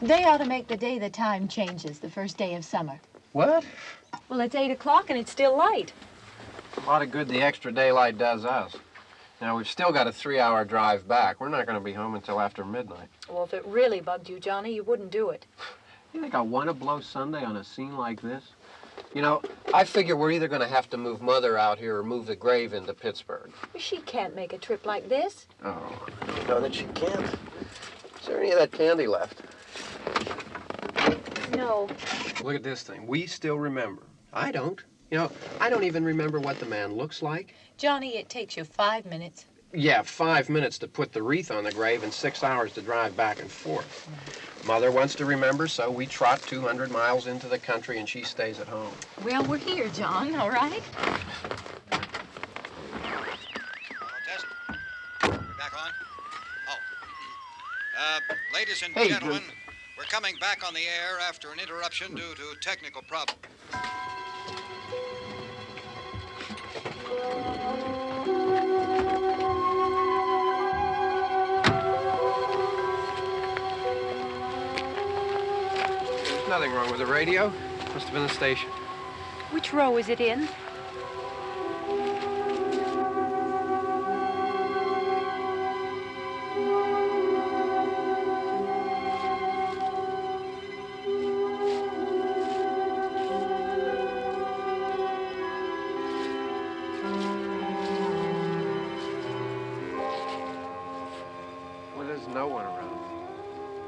They ought to make the day the time changes, the first day of summer. What? Well, it's 8 o'clock and it's still light. A lot of good the extra daylight does us. Now, we've still got a 3-hour drive back. We're not going to be home until after midnight. Well, if it really bugged you, Johnny, you wouldn't do it. You think I want to blow Sunday on a scene like this? You know, I figure we're either going to have to move Mother out here or move the grave into Pittsburgh. She can't make a trip like this. Oh, I know that she can't. Is there any of that candy left? No. Look at this thing. We still remember. I don't. You know, I don't even remember what the man looks like. Johnny, it takes you 5 minutes. Yeah, 5 minutes to put the wreath on the grave and 6 hours to drive back and forth. Mother wants to remember, so we trot 200 miles into the country and she stays at home. Well, we're here, John, all right? Test. We're back on? Oh. Ladies and gentlemen, we're coming back on the air after an interruption due to technical problems. There's nothing wrong with the radio. Must have been the station. Which row is it in? No one around.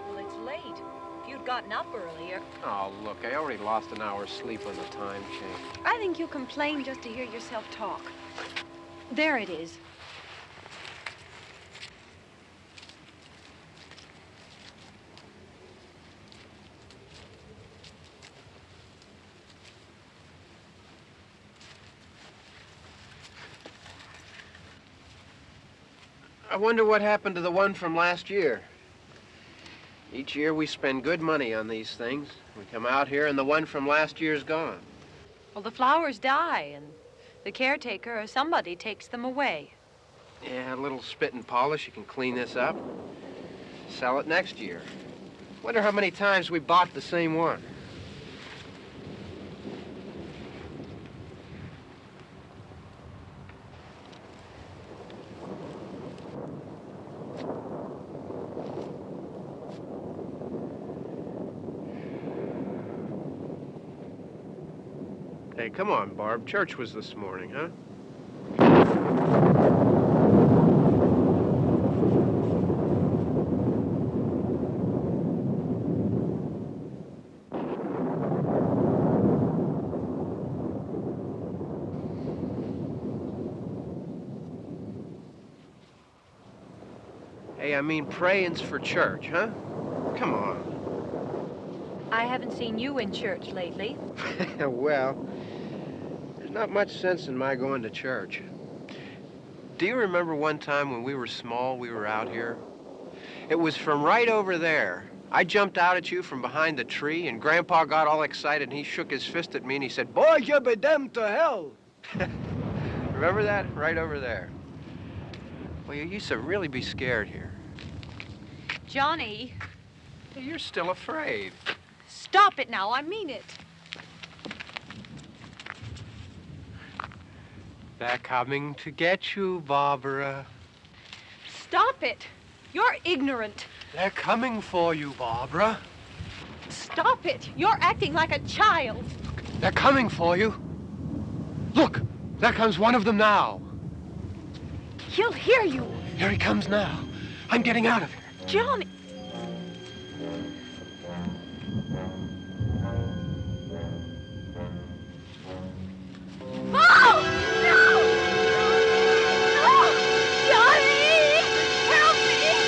Well, it's late. If you'd gotten up earlier. Oh, look, I already lost an hour's sleep on the time change. I think you complain just to hear yourself talk. There it is. I wonder what happened to the one from last year. Each year we spend good money on these things. We come out here and the one from last year's gone. Well, the flowers die and the caretaker or somebody takes them away. Yeah, a little spit and polish, you can clean this up. Sell it next year. Wonder how many times we bought the same one. Hey, come on, Barb. Church was this morning, huh? Hey, I mean, praying's for church, huh? Come on. I haven't seen you in church lately. Well, there's not much sense in my going to church. Do you remember one time when we were small, we were out here? It was from right over there, I jumped out at you from behind the tree, and Grandpa got all excited, and he shook his fist at me, and he said, "Boys, you'll be damned to hell." Remember that? Right over there. Well, you used to really be scared here. Johnny, Hey, you're still afraid. stop it now. I mean it. They're coming to get you, Barbara. Stop it. You're ignorant. They're coming for you, Barbara. Stop it. You're acting like a child. They're coming for you. Look, there comes one of them now. He'll hear you. Here he comes now. I'm getting out of here. Johnny. Oh! No! No! Johnny! Help me!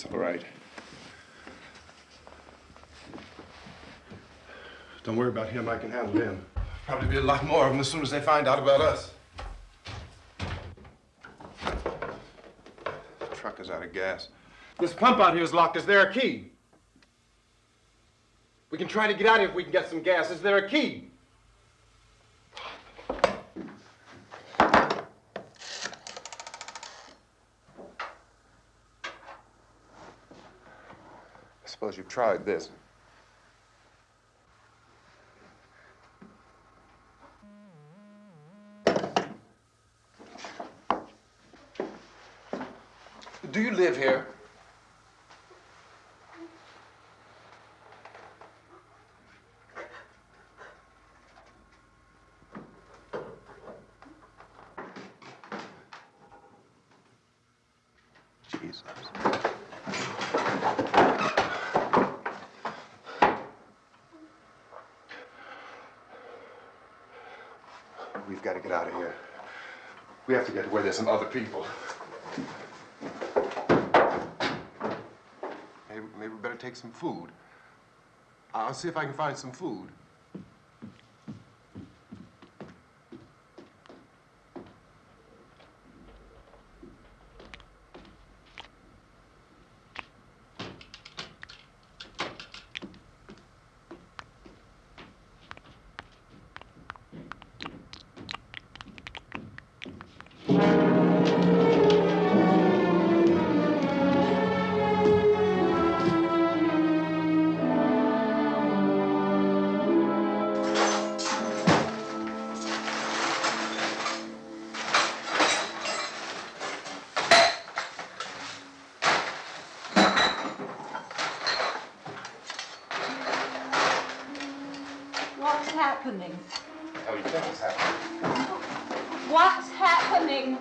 It's all right. Don't worry about him. I can handle him. Probably be a lot more of them as soon as they find out about us. The truck is out of gas. This pump out here is locked. Is there a key? We can try to get out of here if we can get some gas. Is there a key? I suppose you've tried this. Do you live here? Jesus. We've got to get out of here. We have to get to where there's some other people. Maybe we better take some food. I'll see if I can find some food. What's happening? How do you think it's happening? What's happening?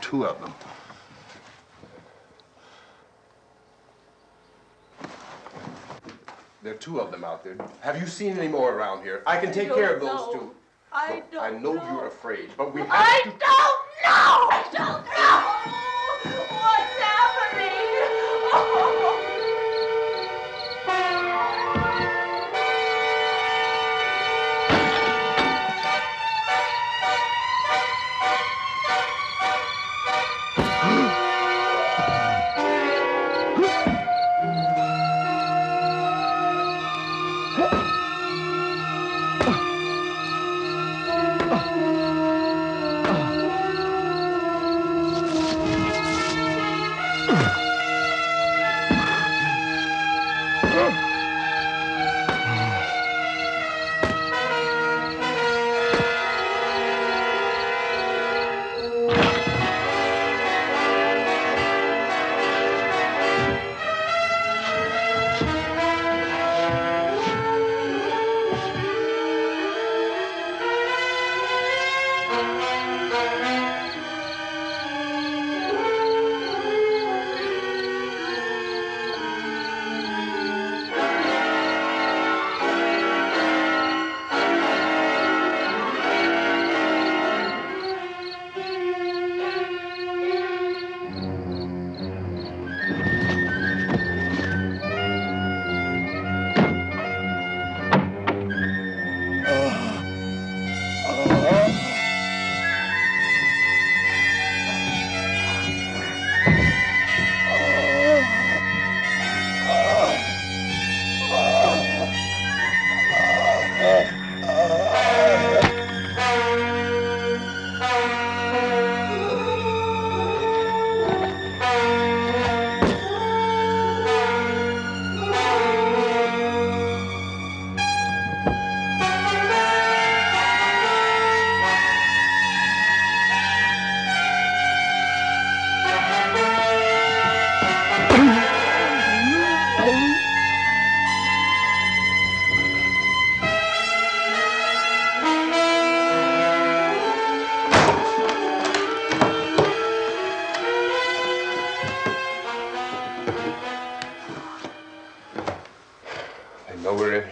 Two of them. There are two of them out there. Have you seen any more around here? I can take care of those two. I don't I know you're afraid, but we have I to... don't know! I don't know! What's happening? Oh.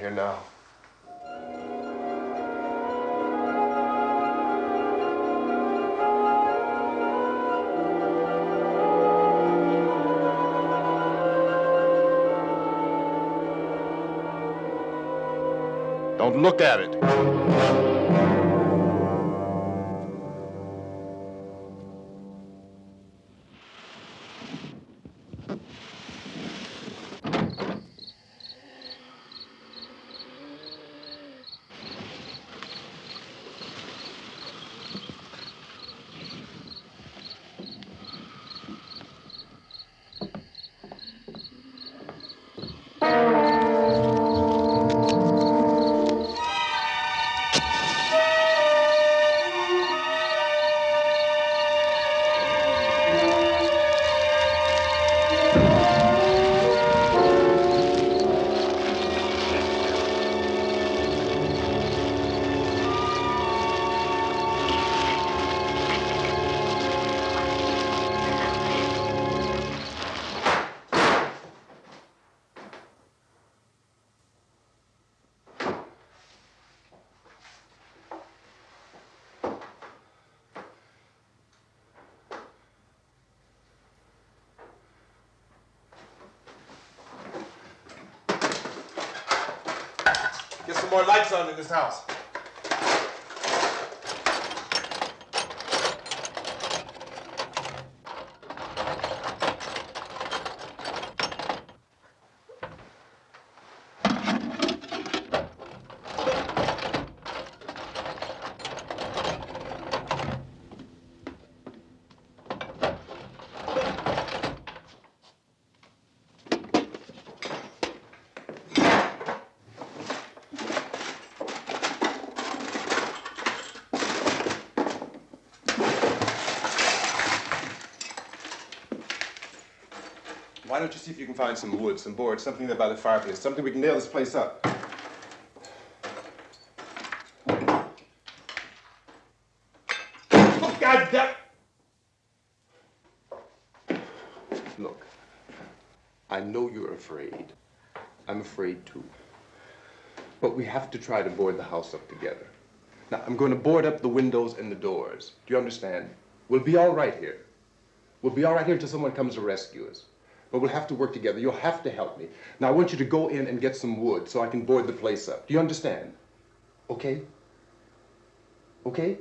here now. Don't look at it. Get some more lights on in this house. Why don't you see if you can find some wood, some boards, something there by the fireplace, something we can nail this place up. Oh, God damn! Look, I know you're afraid. I'm afraid too. But we have to try to board the house up together. Now, I'm going to board up the windows and the doors. Do you understand? We'll be all right here. We'll be all right here until someone comes to rescue us. But we'll have to work together. You'll have to help me. Now, I want you to go in and get some wood so I can board the place up. Do you understand? Okay? Okay?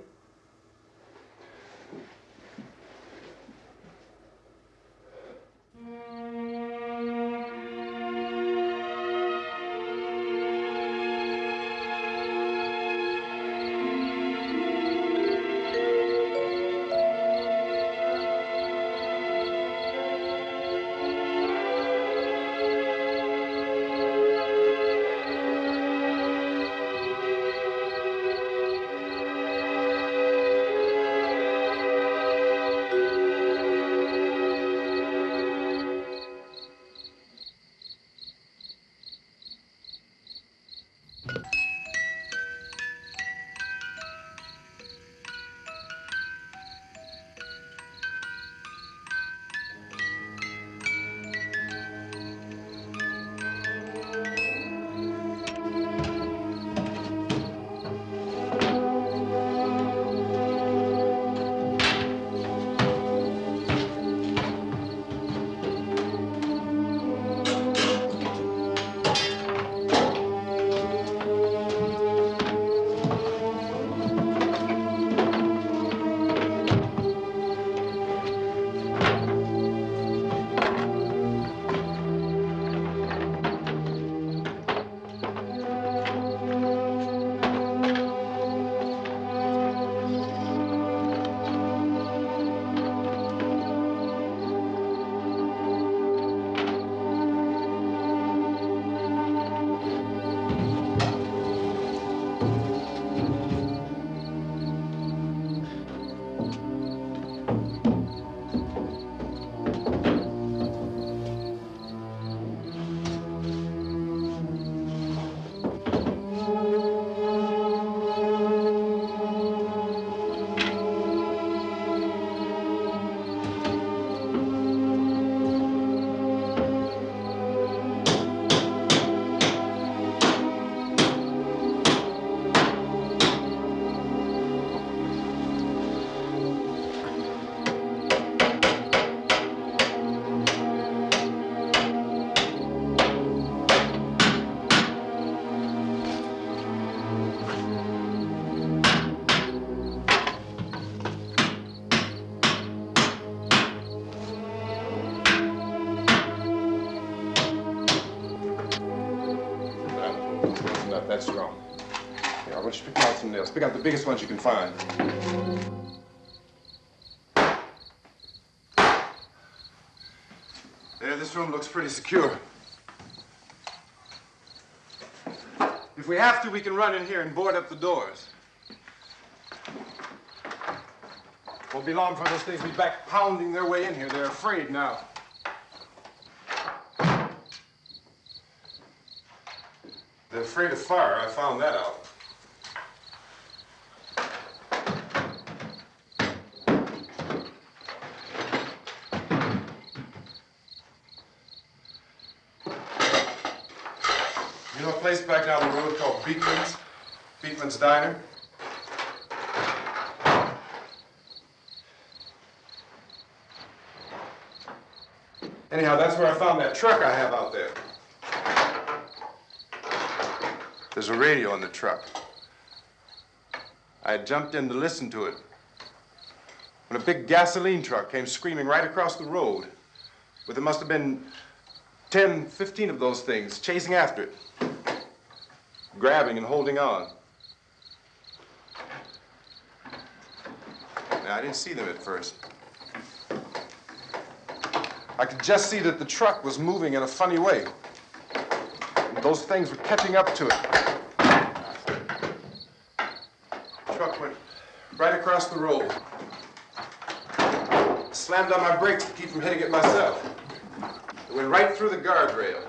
that strong. Here, I want you to pick out some nails. Pick out the biggest ones you can find. There, this room looks pretty secure. If we have to, we can run in here and board up the doors. Won't be long before those things will be back pounding their way in here. They're afraid now. They're afraid of fire. I found that out. You know a place back down the road called Beekman's? Beekman's Diner? Anyhow, that's where I found that truck I have out there. There's a radio in the truck. I had jumped in to listen to it when a big gasoline truck came screaming right across the road with there must have been 10, 15 of those things chasing after it, grabbing and holding on. Now, I didn't see them at first. I could just see that the truck was moving in a funny way. And those things were catching up to it. The truck went right across the road. Slammed on my brakes to keep from hitting it myself. It went right through the guardrail.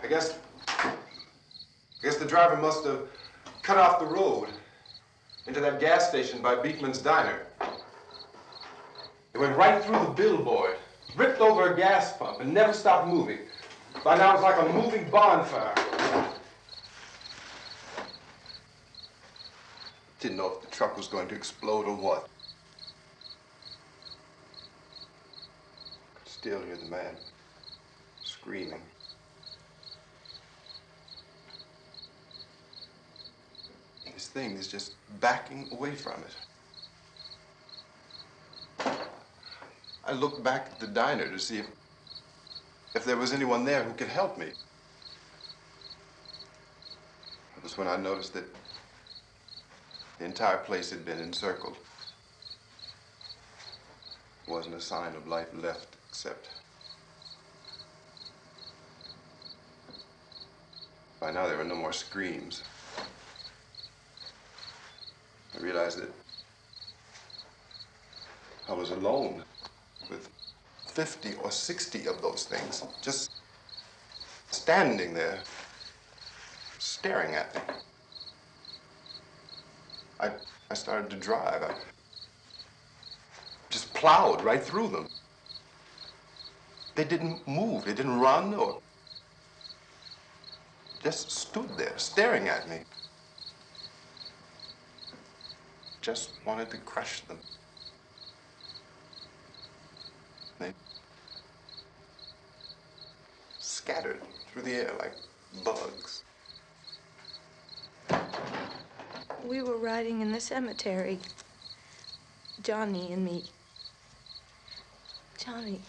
I guess the driver must have cut off the road into that gas station by Beekman's Diner. It went right through the billboard, ripped over a gas pump, and never stopped moving. By now, it was like a moving bonfire. Didn't know if the truck was going to explode or what. Could still hear the man screaming. This thing is just backing away from it. I looked back at the diner to see if there was anyone there who could help me. It was when I noticed that the entire place had been encircled. There wasn't a sign of life left except by now there were no more screams. I realized that I was alone with 50 or 60 of those things, just standing there, staring at me. I started to drive. I just plowed right through them. They didn't move, they didn't run or just stood there staring at me. Just wanted to crush them. They scattered through the air like bugs. We were riding in the cemetery, Johnny and me. Johnny.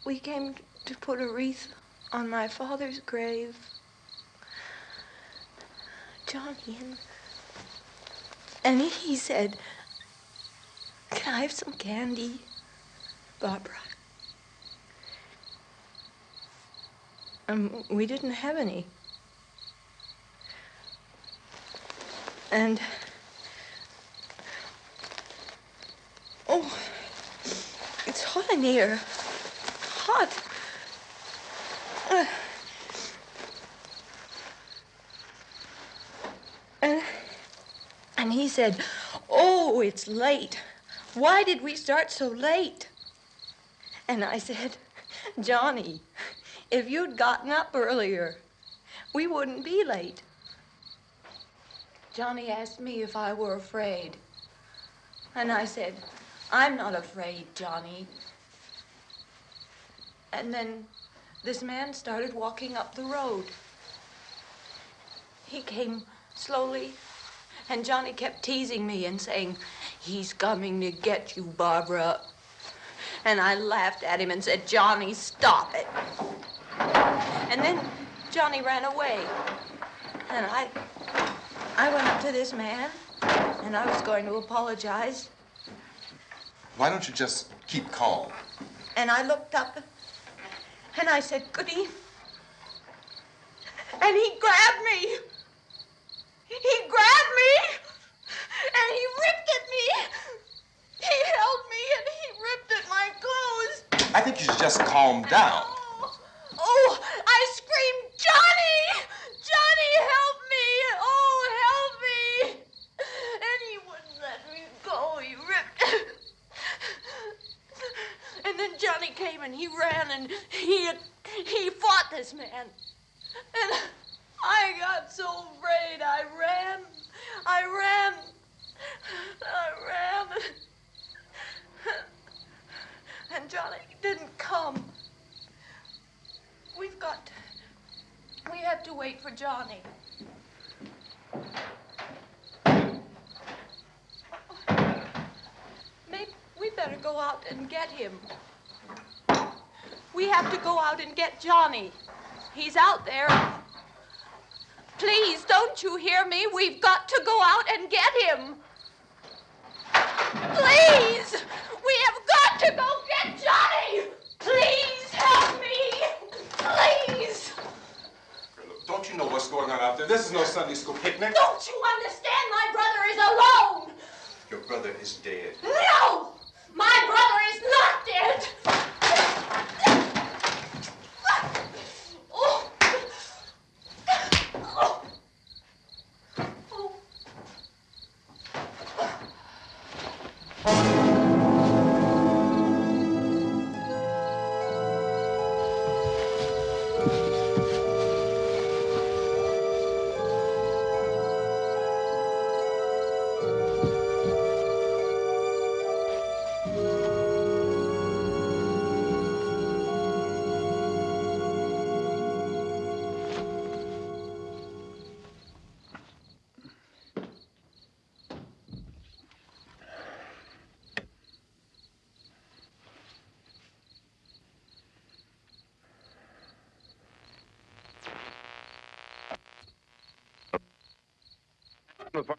We came to put a wreath on my father's grave. Johnny, and he said, "Can I have some candy, Barbara?" We didn't have any. And, oh, it's hot in here. Hot. And he said, "Oh, it's late. Why did we start so late?" And I said, "Johnny, if you'd gotten up earlier, we wouldn't be late." Johnny asked me if I were afraid. And I said, "I'm not afraid, Johnny." And then this man started walking up the road. He came slowly And Johnny kept teasing me and saying, "He's coming to get you, Barbara." And I laughed at him and said, "Johnny, stop it." And then Johnny ran away. And I went up to this man, and I was going to apologize. Why don't you just keep calm? And I looked up, and I said, "Goody." And he grabbed me. He grabbed me, and he ripped at me. He held me, and he ripped at my clothes. I think you should just calm down. Oh, I screamed, "Johnny! Johnny, help me! Oh, help me!" And he wouldn't let me go. He ripped. And then Johnny came and he ran and he fought this man. And I got so afraid. I ran. And Johnny didn't come. We have to wait for Johnny. Maybe we better go out and get him. We have to go out and get Johnny. He's out there. Please, don't you hear me? We've got to go out and get him. Please! We have got to go get Johnny! Please help me! Please! Look, don't you know what's going on out there? This is no Sunday school picnic. Don't you understand? My brother is alone! Your brother is dead. No! My brother is not dead! Oh. Oh. Oh.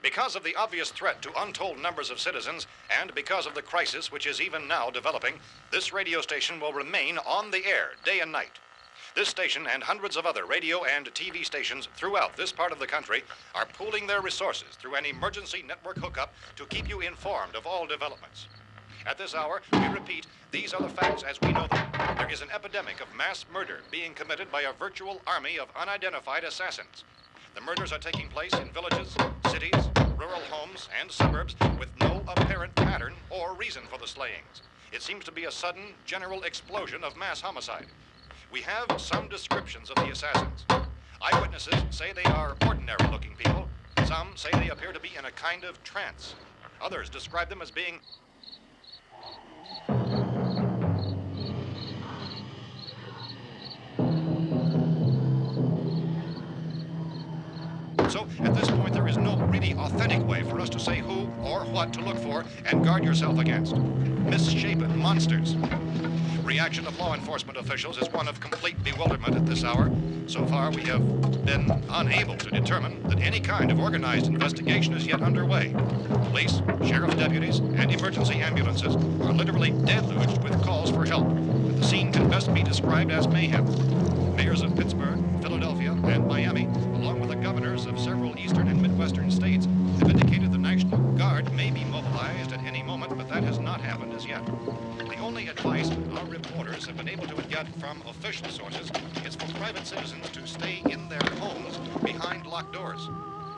Because of the obvious threat to untold numbers of citizens, and because of the crisis which is even now developing, this radio station will remain on the air day and night. This station and hundreds of other radio and TV stations throughout this part of the country are pooling their resources through an emergency network hookup to keep you informed of all developments. At this hour, we repeat, these are the facts as we know them. There is an epidemic of mass murder being committed by a virtual army of unidentified assassins. The murders are taking place in villages, cities, rural homes, and suburbs with no apparent pattern or reason for the slayings. It seems to be a sudden, general explosion of mass homicide. We have some descriptions of the assassins. Eyewitnesses say they are ordinary-looking people. Some say they appear to be in a kind of trance. Others describe them as being So, at this point, there is no really authentic way for us to say who or what to look for and guard yourself against. Misshapen monsters. Reaction of law enforcement officials is one of complete bewilderment at this hour. So far, we have been unable to determine that any kind of organized investigation is yet underway. Police, sheriff's deputies, and emergency ambulances are literally deluged with calls for help. The scene can best be described as mayhem. Mayors of Pittsburgh, Philadelphia, and Miami, along with the governors of several eastern and midwestern states, have indicated the National Guard may be mobilized at any moment, but that has not happened as yet. The only advice our reporters have been able to get from official sources is for private citizens to stay in their homes behind locked doors.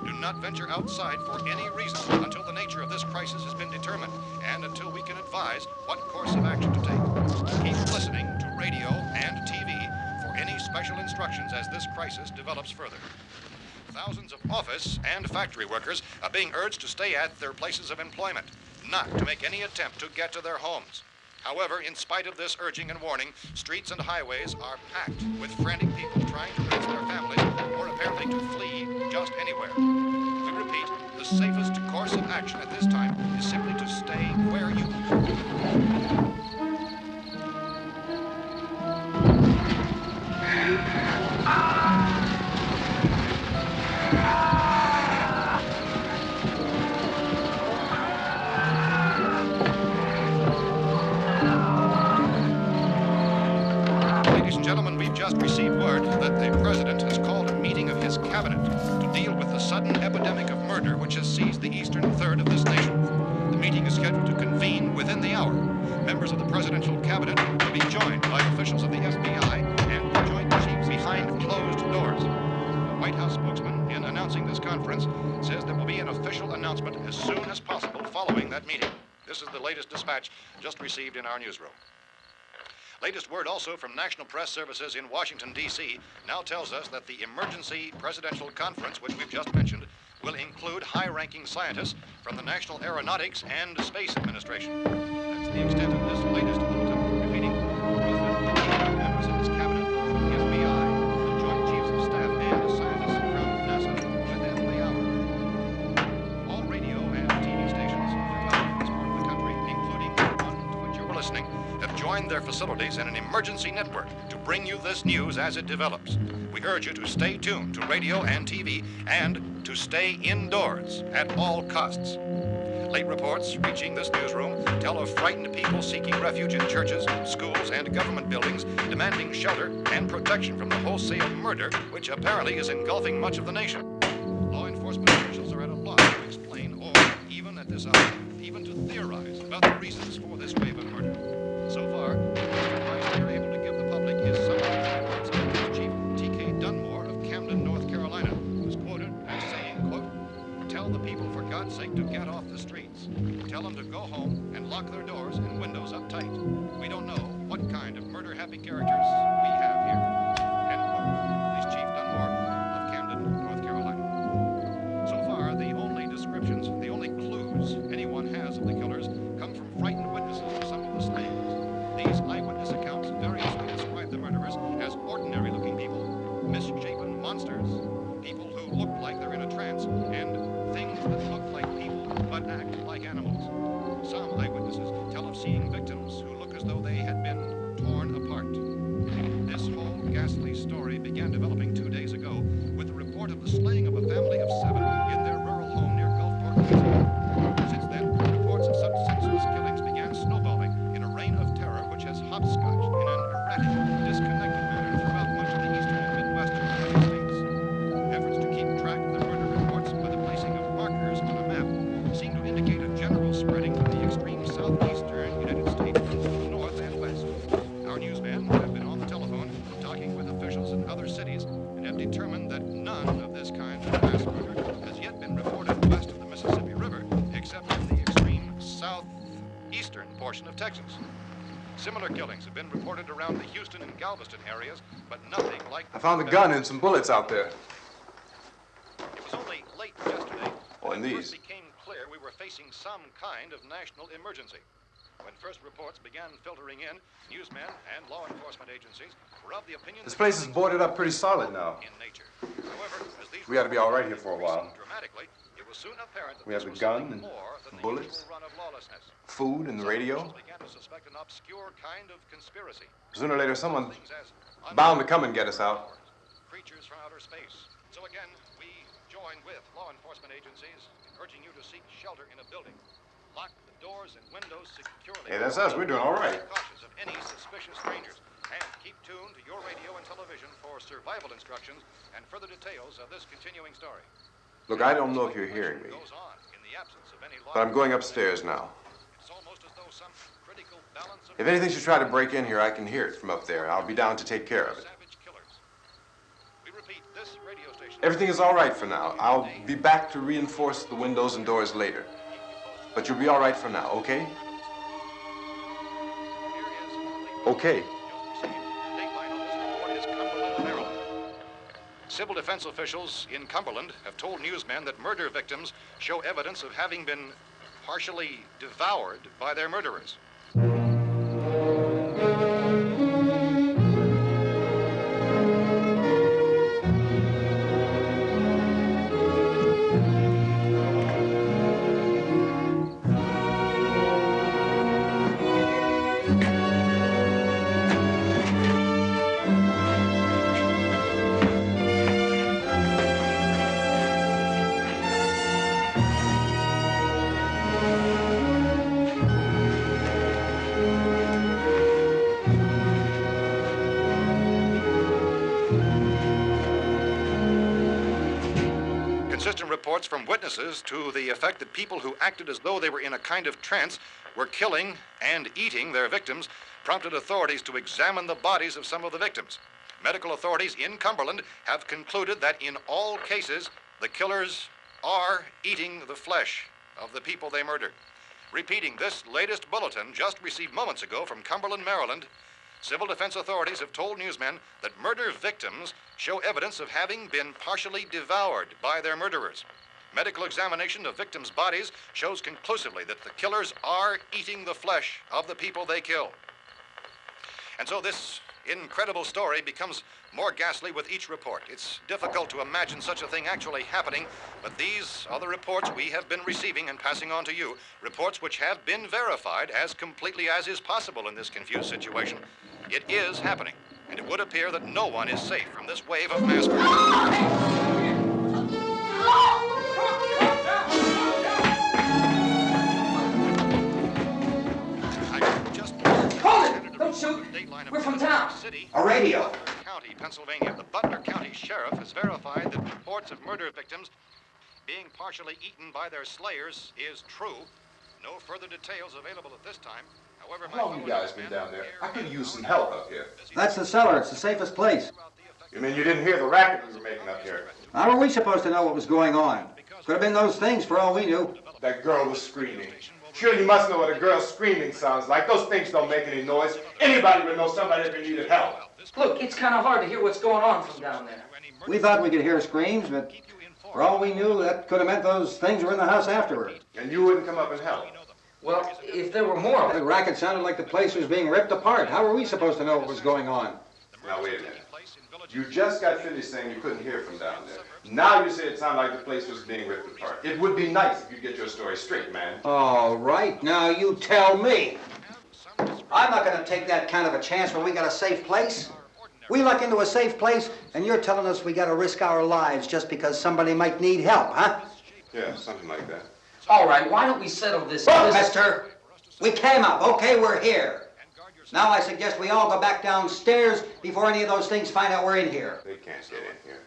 Do not venture outside for any reason until the nature of this crisis has been determined and until we can advise what course of action to take. Keep listening to radio and TV for any special instructions as this crisis develops further. Thousands of office and factory workers are being urged to stay at their places of employment, not to make any attempt to get to their homes. However, in spite of this urging and warning, streets and highways are packed with frantic people trying to reach their families or apparently to flee just anywhere. We repeat, the safest action at this time is simply to stay where you... Ladies and gentlemen, we've just received word that the president has called a meeting of his cabinet to deal with the sudden epidemic of murder which has seized the eastern third of this nation. The meeting is scheduled to convene within the hour. Members of the presidential cabinet will be joined by officials of the FBI and the Joint Chiefs behind closed doors. The White House spokesman, in announcing this conference, says there will be an official announcement as soon as possible following that meeting. This is the latest dispatch just received in our newsroom. Latest word also from National Press Services in Washington, D.C. now tells us that the emergency presidential conference, which we've just mentioned, will include high-ranking scientists from the National Aeronautics and Space Administration. That's the extent of this latest bulletin, repeating the President, members of his cabinet, the FBI, the Joint Chiefs of Staff, and scientists from NASA within the hour. All radio and TV stations throughout this part of the country, including the one to which you're listening, have joined their facilities in an emergency network to bring you this news as it develops. We urge you to stay tuned to radio and TV and to stay indoors at all costs. Late reports reaching this newsroom tell of frightened people seeking refuge in churches, schools, and government buildings, demanding shelter and protection from the wholesale murder which apparently is engulfing much of the nation. Law enforcement officials are at a loss to explain or, even at this hour, even to theorize about the reasons for this wave of murder. So far, the advice they are able to give the public is some of the words of Police Chief T.K. Dunmore of Camden, North Carolina, who is quoted as saying, quote, "Tell the people, for God's sake, to get off the streets. Tell them to go home and lock their doors and windows up tight. We don't know what kind of murder-happy characters we have here." End quote. Police Chief Dunmore of Camden, North Carolina. So far, the only descriptions, the only clues anyone has of the killers come from frightened witnesses of some of the slayings. These eyewitness accounts variously describe the murderers as ordinary-looking people, misshapen monsters, people who look like they're in a trance, and things that look like people but act like animals. Some eyewitnesses tell of seeing victims who look as though they had been torn apart. This whole ghastly story began developing 2 days ago with the report of the slaying of a family of 7 in their rural home near Gulfport, Louisiana. Since then, reports of such senseless killings began snowballing in a reign of terror which has hopscotched in an erratic, disconnected manner throughout much of the eastern and midwestern United States. Efforts to keep track of the murder reports by the placing of markers on a map seem to indicate a general spreading of the extreme southeastern United States to the north and west. Our newsmen have been on the telephone talking with officials in other cities and have determined that none of this kind of mass murder has yet been reported west of the Mississippi River, except in the extreme southeastern portion of Texas. Similar killings have been reported around the Houston and Galveston areas, but nothing like... I found a gun and some bullets out there. It was only late yesterday Oh, and that it these. first became clear we were facing some kind of national emergency. When first reports began filtering in, newsmen and law enforcement agencies were of the opinion This that place is killings boarded were up pretty solid now. in nature. However, as these We ought to be all right here reports for a while. increased dramatically, it was soon apparent that We have this the was gun something and more than the bullets, usual run of lawlessness. food and the Some radio. officials began to suspect an obscure kind of conspiracy. Sooner or later, someone's Things as bound to come and get us out. creatures from outer space. So again, we join with law enforcement agencies in urging you to seek shelter in a building. Lock the doors and windows securely. Hey, that's us. We're doing all right. Be cautious of any suspicious strangers. And keep tuned to your radio and television for survival instructions and further details of this continuing story. Look, I don't know if you're hearing me, Goes on in the absence of any law. but I'm going upstairs now. It's almost as though some critical balance of If anything should try to break in here, I can hear it from up there. I'll be down to take care of it. savage killers. We repeat, this radio station. Everything is all right for now. I'll be back to reinforce the windows and doors later. But you'll be all right for now, okay? Okay. Civil defense officials in Cumberland have told newsmen that murder victims show evidence of having been partially devoured by their murderers. Consistent reports from witnesses to the effect that people who acted as though they were in a kind of trance were killing and eating their victims prompted authorities to examine the bodies of some of the victims. Medical authorities in Cumberland have concluded that in all cases, the killers are eating the flesh of the people they murdered. Repeating this latest bulletin just received moments ago from Cumberland, Maryland, civil defense authorities have told newsmen that murder victims show evidence of having been partially devoured by their murderers. Medical examination of victims' bodies shows conclusively that the killers are eating the flesh of the people they kill. And so this incredible story becomes more ghastly with each report. It's difficult to imagine such a thing actually happening, but these are the reports we have been receiving and passing on to you, reports which have been verified as completely as is possible in this confused situation. It is happening, and it would appear that no one is safe from this wave of mass murder. Don't shoot. We're from town. A radio. County, Pennsylvania. The Butler County Sheriff has verified that reports of murder victims being partially eaten by their slayers is true. No further details available at this time. However, How long have you guys been down there? I could use some help up here. That's the cellar. It's the safest place. You mean you didn't hear the racket we were making up here? How were we supposed to know what was going on? Could have been those things for all we knew. That girl was screaming. Sure, you must know what a girl screaming sounds like. Those things don't make any noise. Anybody would know somebody ever needed help. Look, it's kind of hard to hear what's going on from down there. We thought we could hear screams, but for all we knew, that could have meant those things were in the house afterward. And you wouldn't come up and help? Well, if there were more of The them. racket sounded like the place was being ripped apart. How were we supposed to know what was going on? Now, wait a minute. You just got finished saying you couldn't hear from down there. Now you say it sounded like the place was being ripped apart. It would be nice if you'd get your story straight, man. All right, now you tell me. I'm not going to take that kind of a chance when we got a safe place. We luck into a safe place, and you're telling us we got to risk our lives just because somebody might need help, huh? Yeah, something like that. All right, why don't we settle this? Look, mister, we came up. Okay, we're here. Now I suggest we all go back downstairs before any of those things find out we're in here. They can't get in here.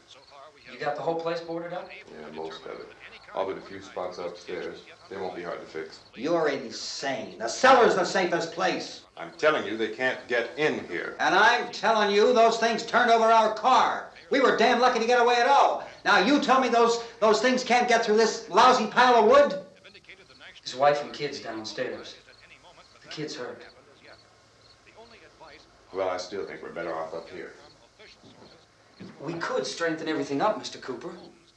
You got the whole place boarded up? Yeah, most of it. All but a few spots upstairs. They won't be hard to fix. You're insane. The cellar's the safest place. I'm telling you, they can't get in here. And I'm telling you, those things turned over our car. We were damn lucky to get away at all. Now you tell me those things can't get through this lousy pile of wood? His wife and kids downstairs. The kid's hurt. Well, I still think we're better off up here. We could strengthen everything up, Mr. Cooper.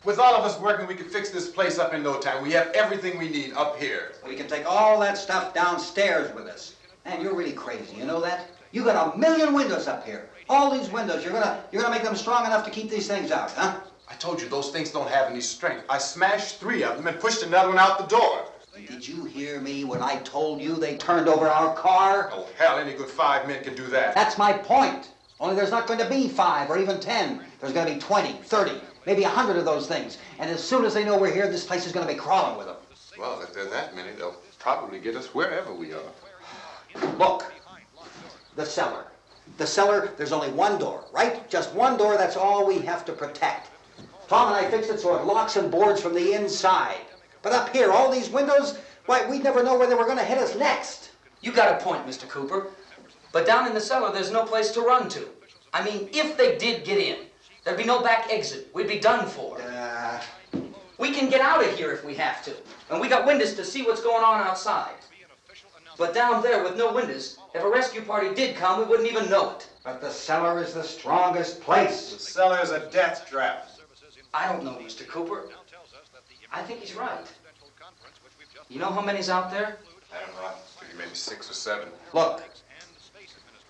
With all of us working, we could fix this place up in no time. We have everything we need up here. We can take all that stuff downstairs with us. Man, you're really crazy, you know that? You got 1,000,000 windows up here. All these windows, you're gonna make them strong enough to keep these things out, huh? I told you, those things don't have any strength. I smashed 3 of them and pushed another one out the door. Did you hear me when I told you they turned over our car? Oh, hell, any good 5 men can do that. That's my point. Only there's not going to be 5 or even 10. There's going to be 20, 30, maybe 100 of those things. And as soon as they know we're here, this place is going to be crawling with them. Well, if there are that many, they'll probably get us wherever we are. Look, the cellar. The cellar, there's only one door, right? Just one door, that's all we have to protect. Tom and I fixed it so it locks and boards from the inside. But up here, all these windows, why, we'd never know where they were going to hit us next. You got a point, Mr. Cooper. But down in the cellar, there's no place to run to. I mean, if they did get in, there'd be no back exit. We'd be done for. We can get out of here if we have to. And we got windows to see what's going on outside. But down there with no windows, if a rescue party did come, we wouldn't even know it. But the cellar is the strongest place. The cellar's a death trap. I don't know, Mr. Cooper. I think he's right. You know how many's out there? I don't know. Maybe 6 or 7. Look,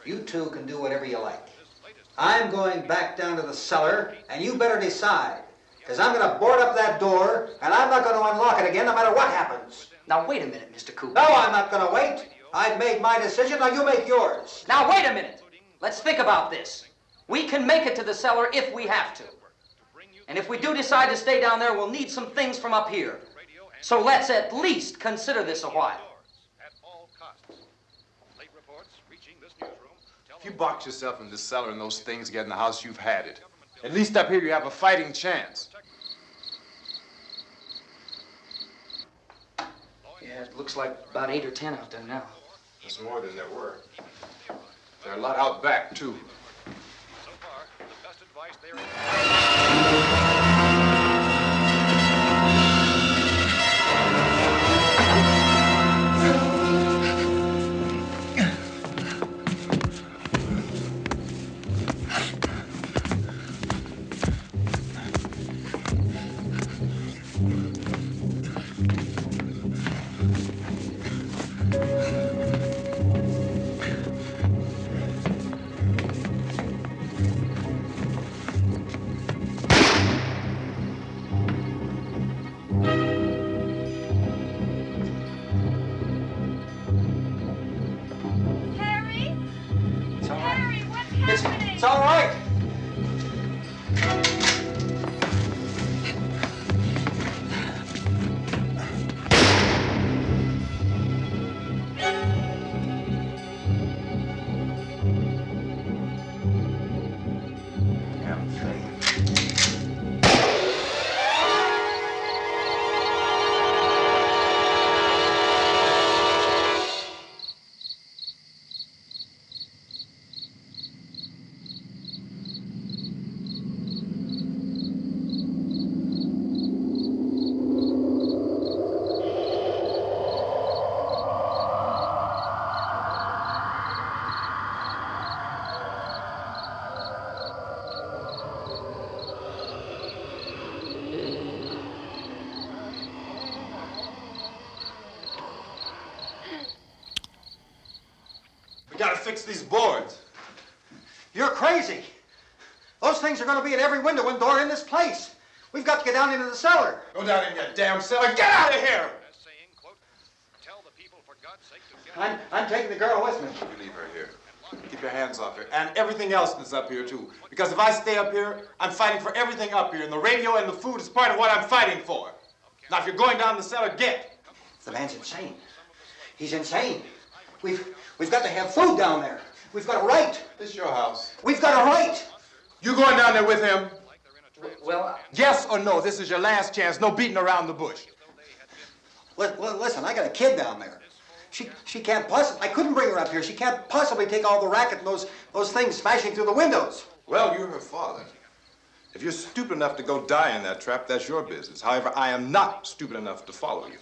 you two can do whatever you like. I'm going back down to the cellar, and you better decide. Because I'm going to board up that door, and I'm not going to unlock it again no matter what happens. Now, wait a minute, Mr. Cooper. No, I'm not going to wait. I've made my decision, now you make yours. Now, wait a minute. Let's think about this. We can make it to the cellar if we have to. And if we do decide to stay down there, we'll need some things from up here. So let's at least consider this a while. If you box yourself in this cellar and those things get in the house, you've had it. At least up here you have a fighting chance. Yeah, it looks like about 8 or 10 out there now. There's more than there were. There are a lot out back, too. So far, the best advice there Harry? It's all right. Harry, what's happening? It's all right. Damn thing. We gotta fix these boards. You're crazy. Those things are going to be at every window and door in this place. We've got to get down into the cellar. Go down in your damn cellar. Get out of here! as saying, quote, tell the people for God's sake to get I'm taking the girl with me. You leave her here. Keep your hands off her. And everything else that's up here, too. Because if I stay up here, I'm fighting for everything up here. And the radio and the food is part of what I'm fighting for. Now, if you're going down the cellar, get. The man's insane. He's insane. We've got to have food down there. We've got a right. This is your house. We've got a right. You going down there with him? Well, Yes or no? This is your last chance. No beating around the bush. Listen, I got a kid down there. She can't possibly. I couldn't bring her up here. She can't possibly take all the racket and those things smashing through the windows. Well, you're her father. If you're stupid enough to go die in that trap, that's your business. However, I am not stupid enough to follow you.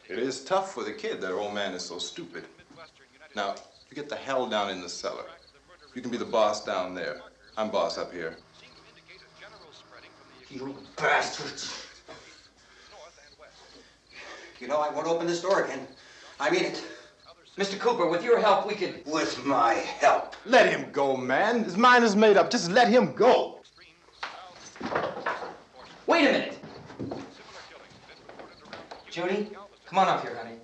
It is tough for the kid that old man is so stupid. Now, you get the hell down in the cellar. You can be the boss down there. I'm boss up here. You bastards. You know, I won't open this door again. I mean it. Mr. Cooper, with your help, we could... With my help. Let him go, man. His mind is made up. Just let him go. Wait a minute. Judy, come on up here, honey.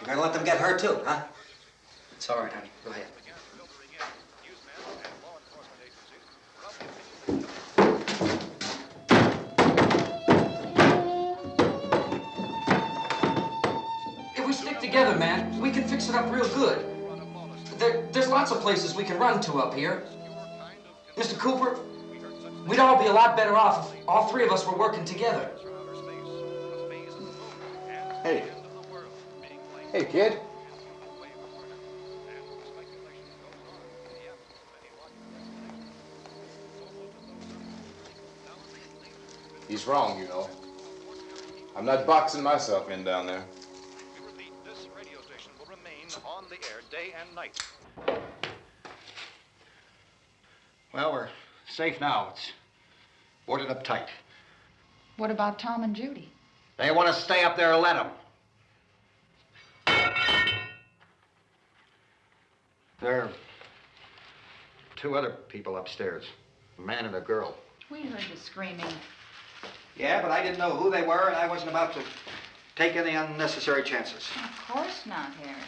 You're gonna let them get hurt too, huh? It's all right, honey. Go ahead. If we stick together, man, we can fix it up real good. There's lots of places we can run to up here. Mr. Cooper, we'd all be a lot better off if all three of us were working together. Hey. Hey, kid. He's wrong, you know. I'm not boxing myself in down there. We repeat, this radio station will remain on the air day and night. Well, we're safe now. It's boarded up tight. What about Tom and Judy? They want to stay up there, let them. There are two other people upstairs, a man and a girl. We heard the screaming. Yeah, but I didn't know who they were, and I wasn't about to take any unnecessary chances. Of course not, Harry.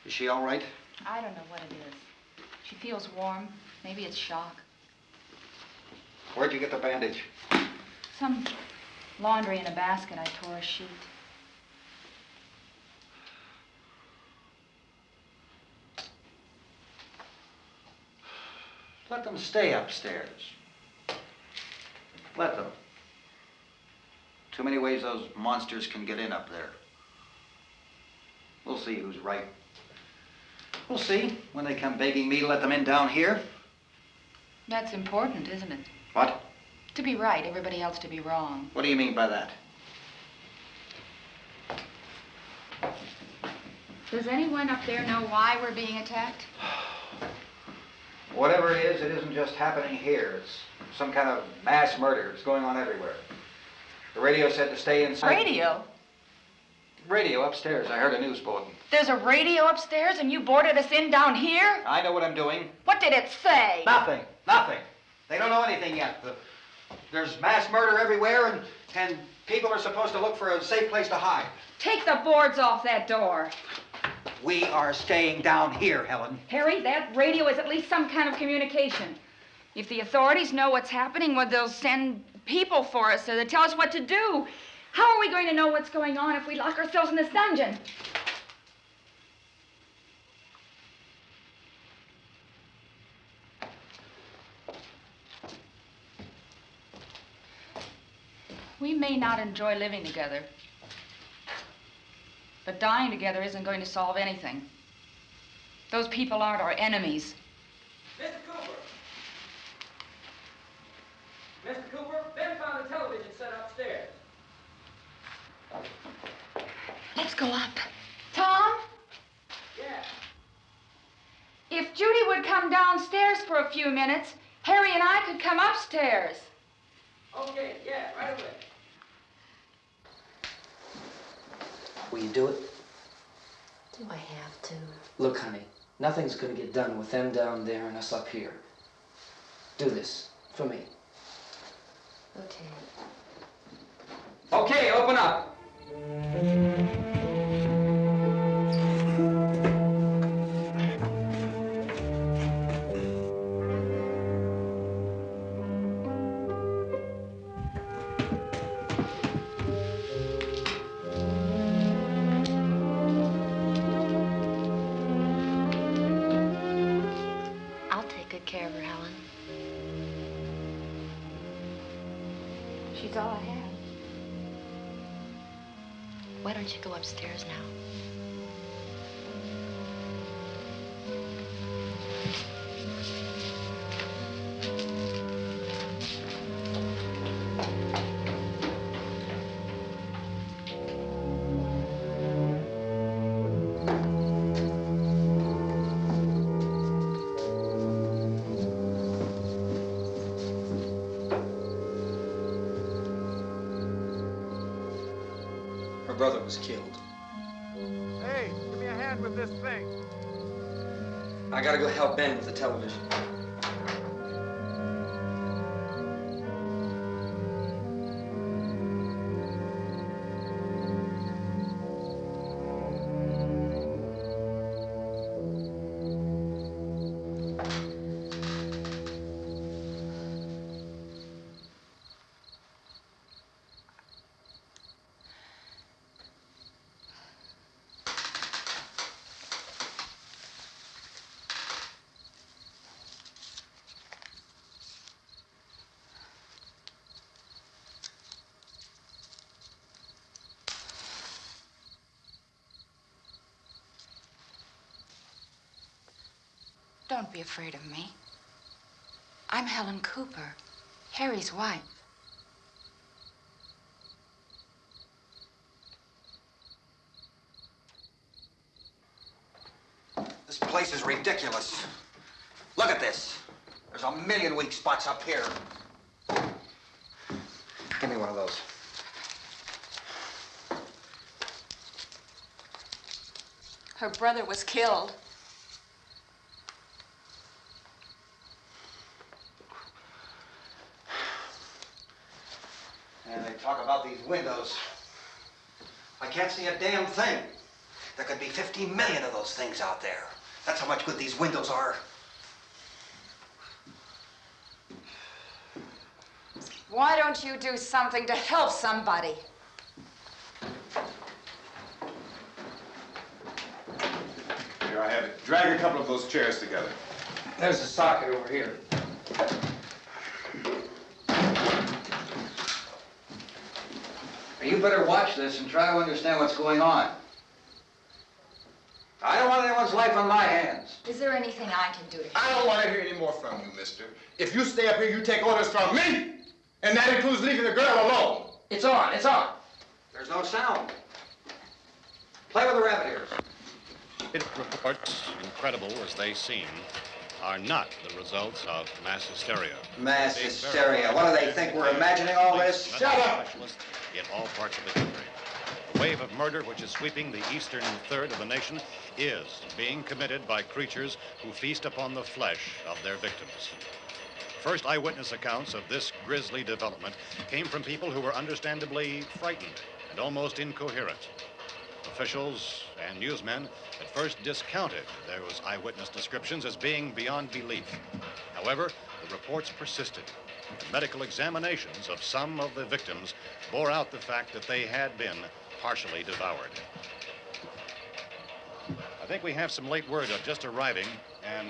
Is she all right? I don't know what it is. She feels warm. Maybe it's shock. Where'd you get the bandage? Some laundry in a basket. I tore a sheet. Let them stay upstairs. Let them. Too many ways those monsters can get in up there. We'll see who's right. We'll see when they come begging me to let them in down here. That's important, isn't it? What? To be right, everybody else to be wrong. What do you mean by that? Does anyone up there know why we're being attacked? Whatever it isn't just happening here. It's some kind of mass murder. It's going on everywhere. The radio said to stay inside. Radio? Radio upstairs. I heard a news bulletin. There's a radio upstairs and you boarded us in down here? I know what I'm doing. What did it say? Nothing. Nothing. They don't know anything yet. There's mass murder everywhere and people are supposed to look for a safe place to hide. Take the boards off that door. We are staying down here, Helen. Harry, that radio is at least some kind of communication. If the authorities know what's happening, well, they'll send people for us so they'll tell us what to do. How are we going to know what's going on if we lock ourselves in this dungeon? We may not enjoy living together, but dying together isn't going to solve anything. Those people aren't our enemies. Mr. Cooper! Mr. Cooper, Ben found the television set upstairs. Let's go up. Tom? Yeah. If Judy would come downstairs for a few minutes, Harry and I could come upstairs. Okay, yeah, right away. Will you do it? Do I have to? Look, honey, nothing's gonna get done with them down there and us up here. Do this for me. Okay. Okay, open up. I'll take good care of her, Helen. She's all I have. Why don't you go upstairs now? Her brother was killed. Hey, give me a hand with this thing. I gotta go help Ben with the television. Don't be afraid of me. I'm Helen Cooper, Harry's wife. This place is ridiculous. Look at this. There's a million weak spots up here. Give me one of those. Her brother was killed. And they talk about these windows. I can't see a damn thing. There could be 15 million of those things out there. That's how much good these windows are. Why don't you do something to help somebody? Here I have it. Drag a couple of those chairs together. There's the socket over here. You better watch this and try to understand what's going on. I don't want anyone's life on my hands. Is there anything I can do to help? I don't want to hear any more from you, mister. If you stay up here, you take orders from me. And that includes leaving the girl alone. It's on, it's on. There's no sound. Play with the rabbit ears. Reports, incredible as they seem, are not the results of mass hysteria. Mass hysteria. What do they think? We're imagining all this? Shut up! In all parts of the country. The wave of murder which is sweeping the eastern third of the nation is being committed by creatures who feast upon the flesh of their victims. First eyewitness accounts of this grisly development came from people who were understandably frightened and almost incoherent. Officials and newsmen at first discounted those eyewitness descriptions as being beyond belief. However, the reports persisted. The medical examinations of some of the victims bore out the fact that they had been partially devoured. I think we have some late word just arriving, and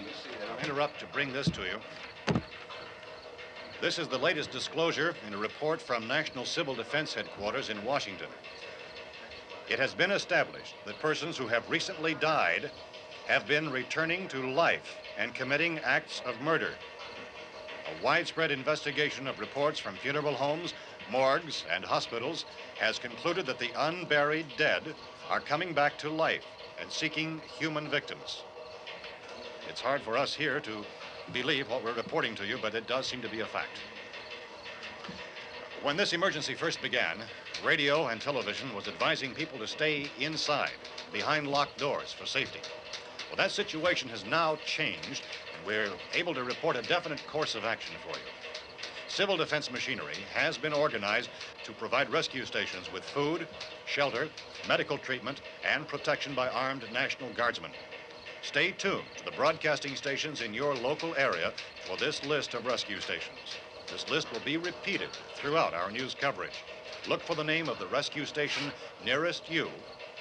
I'll interrupt to bring this to you. This is the latest disclosure in a report from National Civil Defense Headquarters in Washington. It has been established that persons who have recently died have been returning to life and committing acts of murder. A widespread investigation of reports from funeral homes, morgues, and hospitals has concluded that the unburied dead are coming back to life and seeking human victims. It's hard for us here to believe what we're reporting to you, but it does seem to be a fact. When this emergency first began, radio and television was advising people to stay inside, behind locked doors for safety. Well, that situation has now changed, and we're able to report a definite course of action for you. Civil defense machinery has been organized to provide rescue stations with food, shelter, medical treatment, and protection by armed National Guardsmen. Stay tuned to the broadcasting stations in your local area for this list of rescue stations. This list will be repeated throughout our news coverage. Look for the name of the rescue station nearest you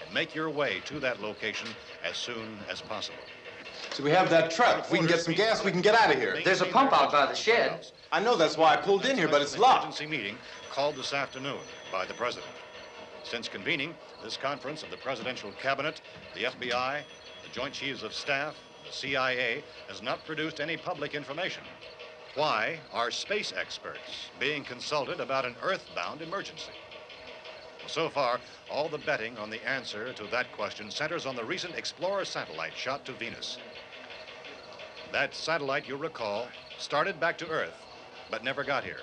and make your way to that location as soon as possible. So we have that truck. If we can get some gas, we can get out of here. There's a pump out by the shed. I know, that's why I pulled in here, but it's locked. Emergency meeting called this afternoon by the president. Since convening this conference of the presidential cabinet, the FBI, the Joint Chiefs of Staff, the CIA has not produced any public information. Why are space experts being consulted about an earthbound emergency? Well, so far, all the betting on the answer to that question centers on the recent Explorer satellite shot to Venus. That satellite, you'll recall, started back to Earth, but never got here.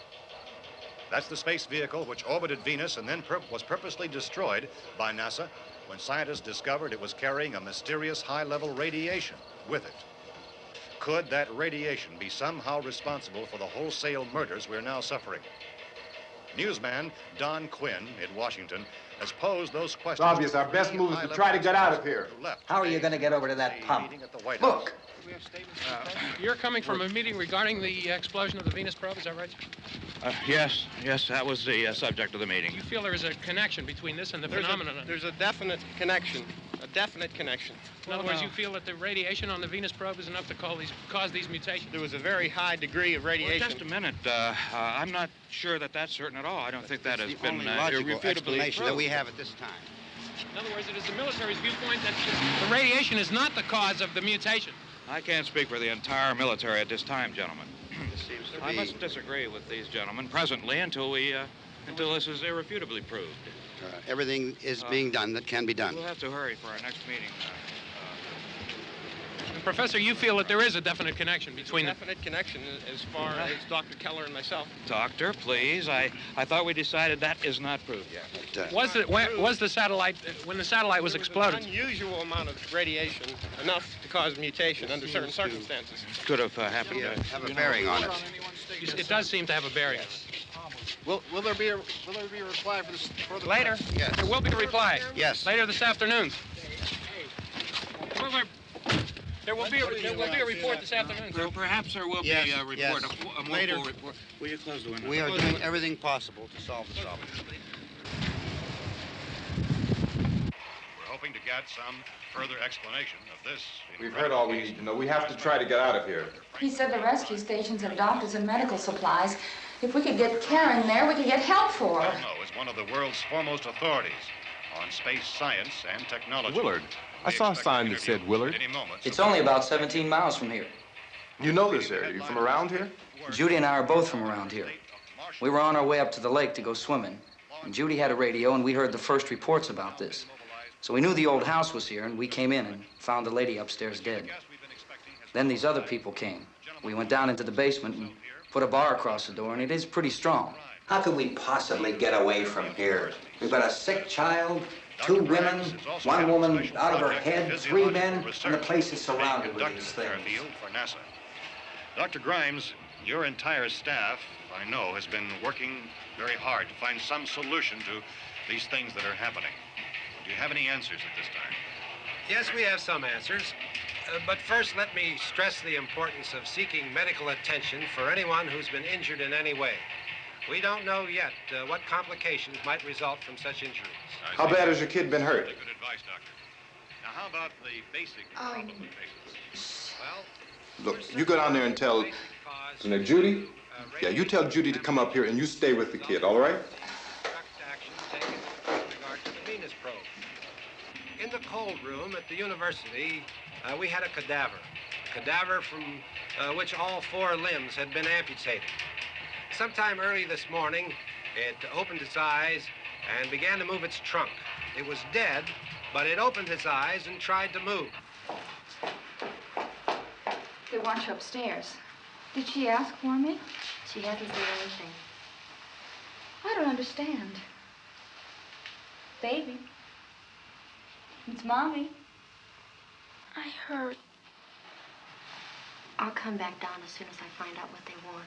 That's the space vehicle which orbited Venus and then was purposely destroyed by NASA when scientists discovered it was carrying a mysterious high-level radiation with it. Could that radiation be somehow responsible for the wholesale murders we're now suffering? Newsman Don Quinn in Washington has posed those questions. It's obvious our best move is to try to get out of here. How are you going to get over to that pump? Look. You're coming from a meeting regarding the explosion of the Venus probe, is that right? Yes, that was the subject of the meeting. You feel there is a connection between this and the phenomenon? There's a definite connection. In other words, you feel that the radiation on the Venus probe is enough to cause these mutations? There was a very high degree of radiation. Well, just a minute. I'm not sure that that's certain at all. I don't think that has been logical irrefutably explanation that proved. we have at this time. In other words, it is the military's viewpoint that the radiation is not the cause of the mutation. I can't speak for the entire military at this time, gentlemen. This seems to I be... must disagree with these gentlemen presently until this is irrefutably proved. everything is being done that can be done. We'll have to hurry for our next meeting. Professor, you feel that there is a definite connection between them? Definite connection as far as Dr. Keller and myself. Doctor, please. I thought we decided that is not proved yet. But, Was the satellite, when the satellite was exploded? An unusual amount of radiation, enough to cause mutation under certain circumstances. Could have happened. Have a bearing on it. It does seem to have a bearing. Will there be a reply for this further? Later? Yes. There will be a reply. Yes. Later this afternoon. There will be a report this afternoon, sir. Perhaps there will Yes, be a report, yes. a more Later. full report. Will you close the window? We are doing everything possible to solve the problem. We're hoping to get some further explanation of this. We've heard all we need to know. We have to try to get out of here. He said the rescue stations have doctors and medical supplies. If we could get care in there, we could get help for her. Romero is one of the world's foremost authorities on space science and technology. Willard. I saw a sign that said Willard. It's only about 17 miles from here. You know this area. You from around here? Judy and I are both from around here. We were on our way up to the lake to go swimming, and Judy had a radio, and we heard the first reports about this. So we knew the old house was here, and we came in and found the lady upstairs dead. Then these other people came. We went down into the basement and put a bar across the door, and it is pretty strong. How could we possibly get away from here? We've got a sick child, 2 women, 1 woman out of her head, 3 men, and the place is surrounded with these things. For NASA. Dr. Grimes, your entire staff, I know, has been working very hard to find some solution to these things that are happening. Do you have any answers at this time? Yes, we have some answers. But first, let me stress the importance of seeking medical attention for anyone who's been injured in any way. We don't know yet what complications might result from such injuries. How bad has your kid been hurt? Good advice, Doctor. Now, how about the basic problem of patients? Well, Look, you go down there and tell... Now, Judy? Yeah, you tell Judy to come up here and you stay with the kid, all right? Action taken with regard to the Venus probe. In the cold room at the university, we had a cadaver from which all 4 limbs had been amputated. Sometime early this morning, it opened its eyes and began to move its trunk. It was dead, but it opened its eyes and tried to move. They want you upstairs. Did she ask for me? She hasn't said anything. I don't understand. Baby. It's Mommy. I heard. I'll come back down as soon as I find out what they want.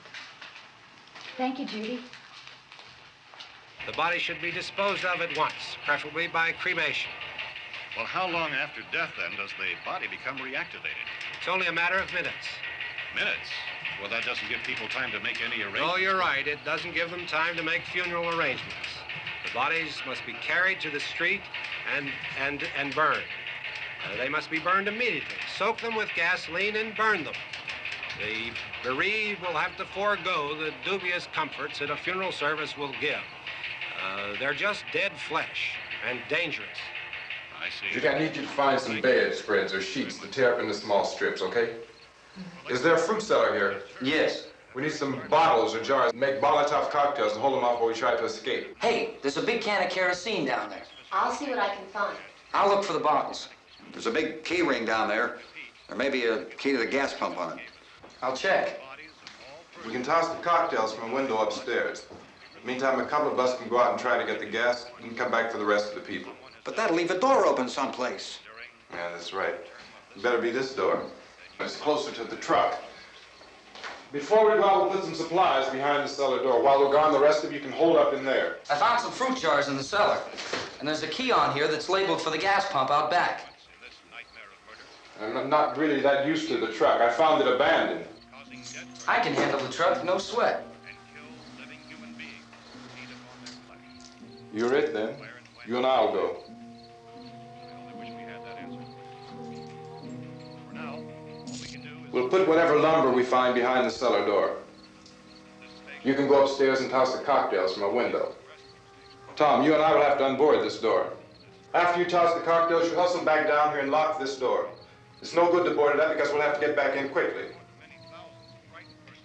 Thank you, Judy. The body should be disposed of at once, preferably by cremation. well, how long after death, then, does the body become reactivated? It's only a matter of minutes. Minutes? Well, that doesn't give people time to make any arrangements. Oh, you're right. It doesn't give them time to make funeral arrangements. The bodies must be carried to the street and burned. They must be burned immediately. Soak them with gasoline and burn them. The bereaved will have to forego the dubious comforts that a funeral service will give. They're just dead flesh and dangerous. I see. Judy, I need you to find some bedspreads or sheets to tear up into small strips, okay? Is there a fruit cellar here? Yes. We need some bottles or jars to make Molotov cocktails and hold them off while we try to escape. Hey, there's a big can of kerosene down there. I'll see what I can find. I'll look for the bottles. There's a big key ring down there. There may be a key to the gas pump on it. I'll check. We can toss the cocktails from a window upstairs. Meantime, a couple of us can go out and try to get the gas and come back for the rest of the people. But that'll leave a door open someplace. Yeah, that's right. It better be this door. It's closer to the truck. Before we go out, we'll put some supplies behind the cellar door. While we're gone, the rest of you can hold up in there. I found some fruit jars in the cellar. And there's a key on here that's labeled for the gas pump out back. I'm not really that used to the truck. I found it abandoned. I can handle the truck, no sweat. You're it, then. You and I'll go. We'll put whatever lumber we find behind the cellar door. You can go upstairs and toss the cocktails from a window. Tom, you and I will have to unboard this door. After you toss the cocktails, you hustle back down here and lock this door. It's no good to board it up because we'll have to get back in quickly.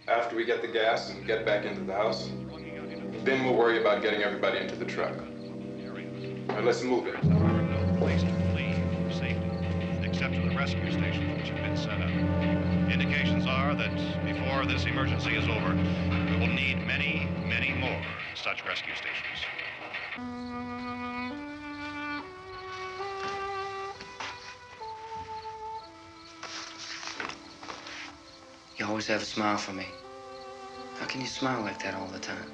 After we get the gas and get back into the house, then we'll worry about getting everybody into the truck. Now let's move it. No place to flee for safety, except to the rescue stations which have been set up. Indications are that before this emergency is over, we will need many, many more such rescue stations. You always have a smile for me. How can you smile like that all the time?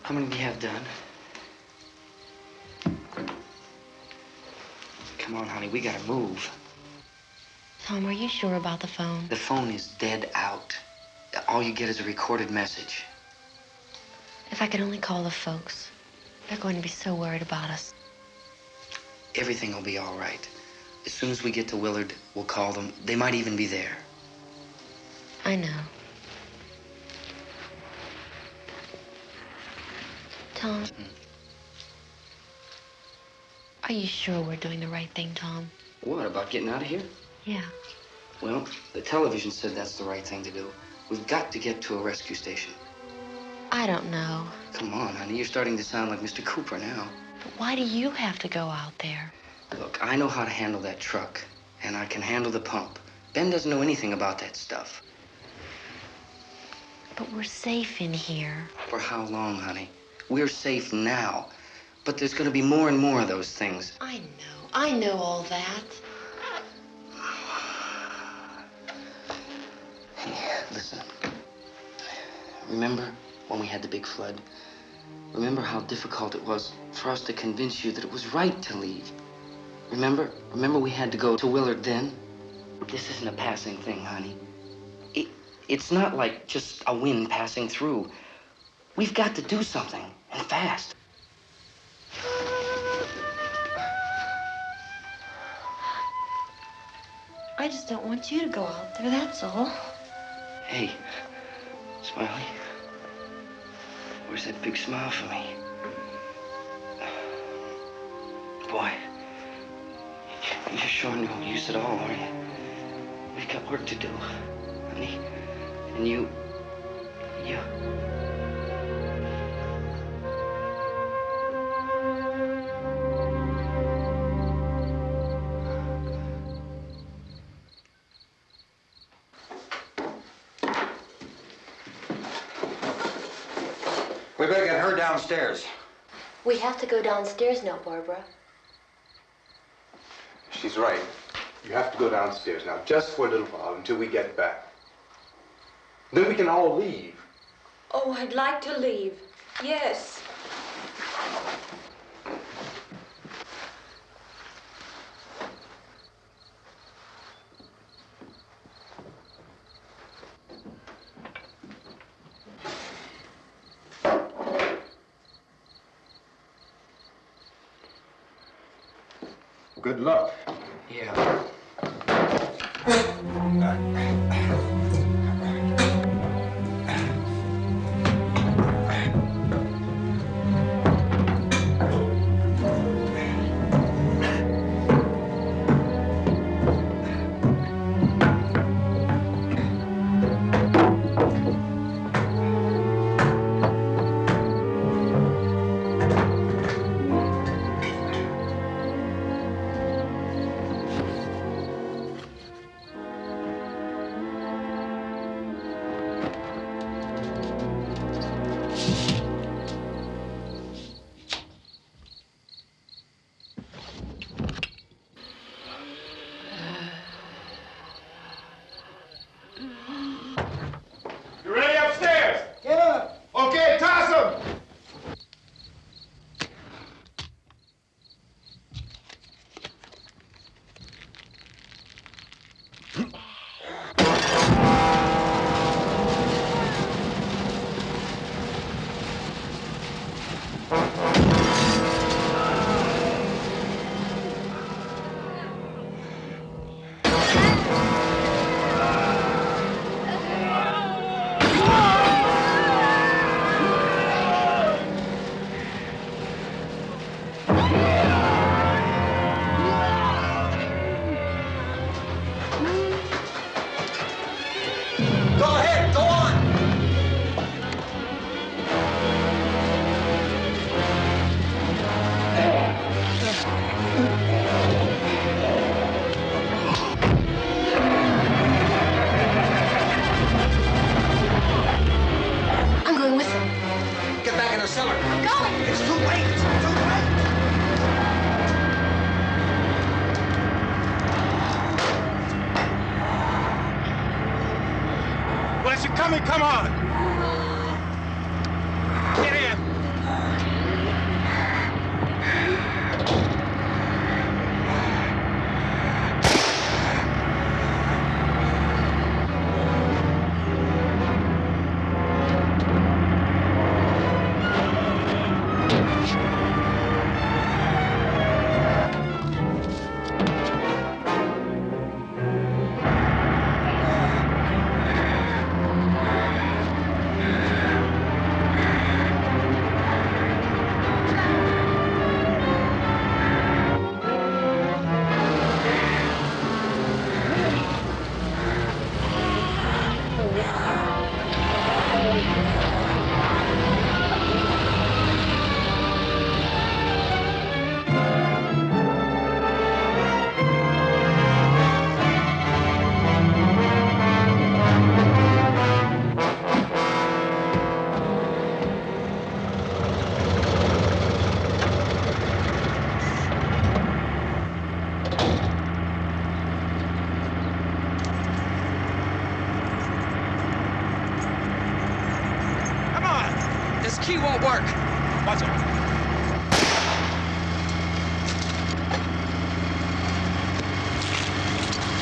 How many do you have done? Come on, honey, we gotta move. Tom, are you sure about the phone? The phone is dead out. All you get is a recorded message. If I could only call the folks. They're going to be so worried about us. Everything will be all right. As soon as we get to Willard, we'll call them. They might even be there. I know. Tom, are you sure we're doing the right thing, Tom? What, about getting out of here? Yeah. Well, the television said that's the right thing to do. We've got to get to a rescue station. I don't know. Come on, honey. You're starting to sound like Mr. Cooper now. But why do you have to go out there? Look, I know how to handle that truck, and I can handle the pump. Ben doesn't know anything about that stuff. But we're safe in here. For how long, honey? We're safe now. But there's going to be more and more of those things. I know all that. Hey, listen. Remember when we had the big flood? Remember how difficult it was for us to convince you that it was right to leave? Remember we had to go to Willard then? This isn't a passing thing, honey. It's not like just a wind passing through. We've got to do something, and fast. I just don't want you to go out there, that's all. Hey, Smiley. Where's that big smile for me? Boy, you're sure no use at all, aren't you? We've got work to do, honey. And you... We better get her downstairs. We have to go downstairs now, Barbara. She's right. You have to go downstairs now, just for a little while, until we get back. Then we can all leave. Oh, I'd like to leave. Yes. Good luck. Yeah. You ready upstairs? Get up. Okay, toss him. I'm going with him. Get back in the cellar. I'm going. It's too late. It's too late. Well, as you're coming, come on. Get in. key won't work. What's it?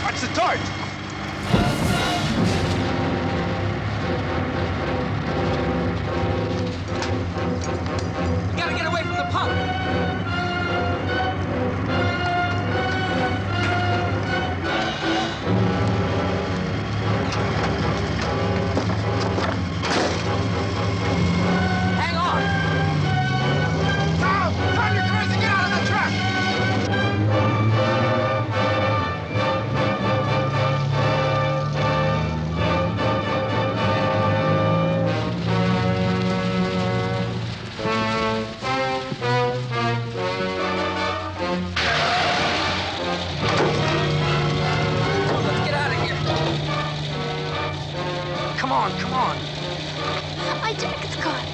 Watch the torch! We gotta get away from the pump. Hang on. Tom! Tom, you're crazy! Get out of the truck! Let's get out of here. Come on, come on. My jacket's caught.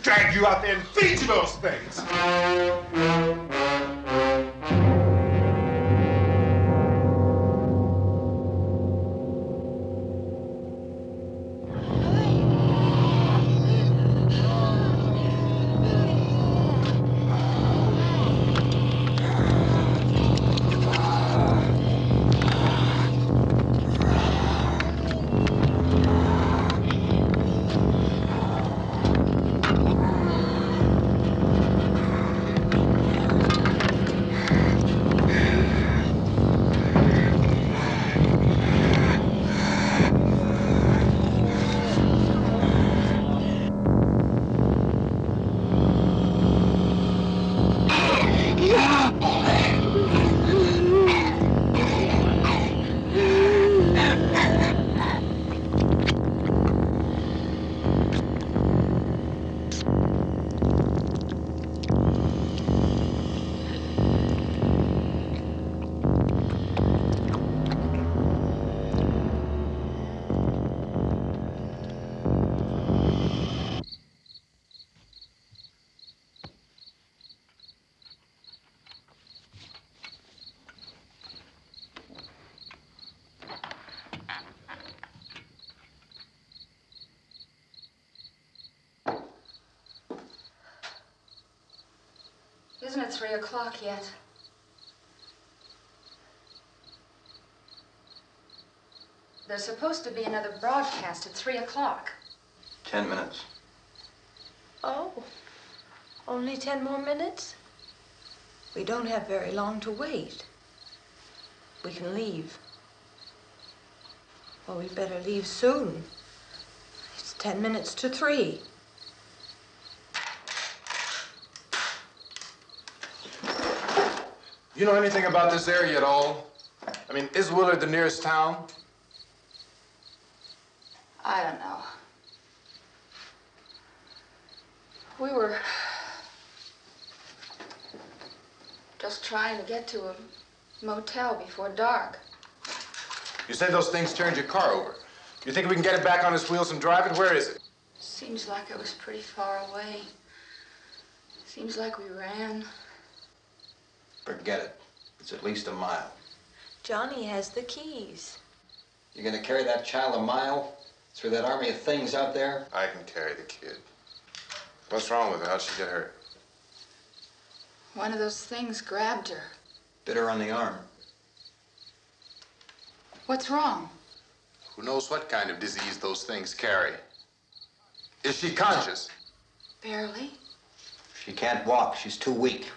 Drag you out there and feed you those things. Isn't it 3 o'clock yet? There's supposed to be another broadcast at 3 o'clock. 10 minutes. Oh, only 10 more minutes? We don't have very long to wait. We can leave. Well, we'd better leave soon. It's 10 minutes to 3. You know anything about this area at all? I mean, is Willard the nearest town? I don't know. We were just trying to get to a motel before dark. You said those things turned your car over. You think we can get it back on its wheels and drive it? Where is it? Seems like it was pretty far away. Seems like we ran. Forget it. It's at least a mile. Johnny has the keys. You're gonna carry that child a mile through that army of things out there? I can carry the kid. What's wrong with her? How'd she get hurt? One of those things grabbed her. Bit her on the arm. What's wrong? Who knows what kind of disease those things carry? Is she conscious? Barely. She can't walk. She's too weak.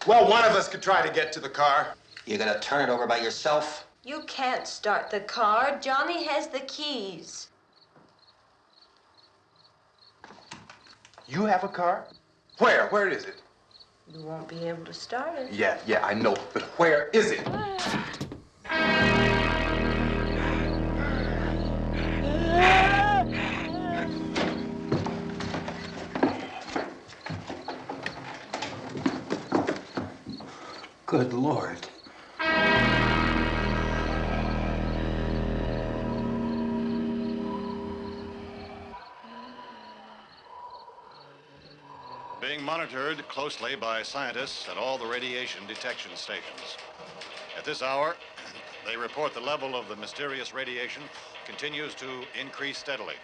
Well, one of us could try to get to the car. You gonna turn it over by yourself? You can't start the car. Johnny has the keys. You have a car? Where? Where is it? You won't be able to start it. Yeah, I know. But where is it? Good Lord. Being monitored closely by scientists at all the radiation detection stations. At this hour, they report the level of the mysterious radiation continues to increase steadily.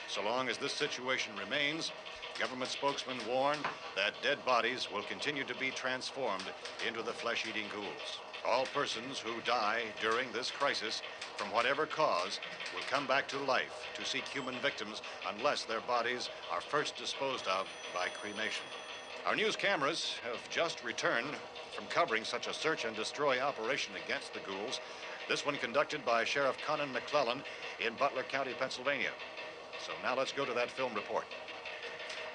So long as this situation remains, government spokesmen warn that dead bodies will continue to be transformed into the flesh-eating ghouls. All persons who die during this crisis, from whatever cause, will come back to life to seek human victims unless their bodies are first disposed of by cremation. Our news cameras have just returned from covering such a search and destroy operation against the ghouls, this one conducted by Sheriff Conan McClellan in Butler County, Pennsylvania. So now let's go to that film report.